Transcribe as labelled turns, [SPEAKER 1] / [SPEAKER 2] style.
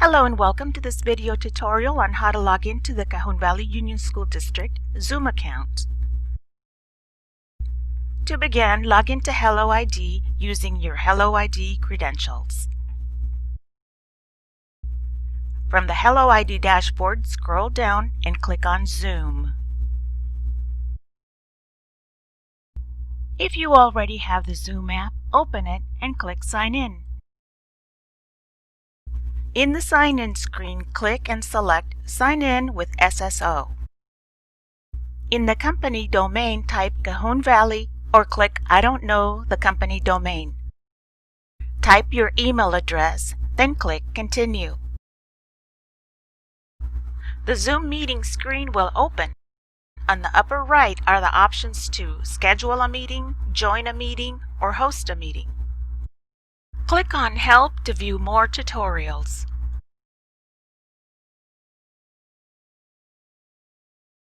[SPEAKER 1] Hello and welcome to this video tutorial on how to log into the Cajon Valley Union School District Zoom account. To begin, log into HelloID using your HelloID credentials. From the HelloID dashboard, scroll down and click on Zoom. If you already have the Zoom app, open it and click Sign In. In the Sign In screen, click and select Sign In with SSO. In the company domain, type Cajon Valley or click I don't know the company domain. Type your email address, then click Continue. The Zoom meeting screen will open. On the upper right are the options to schedule a meeting, join a meeting, or host a meeting. Click on Help to view more tutorials.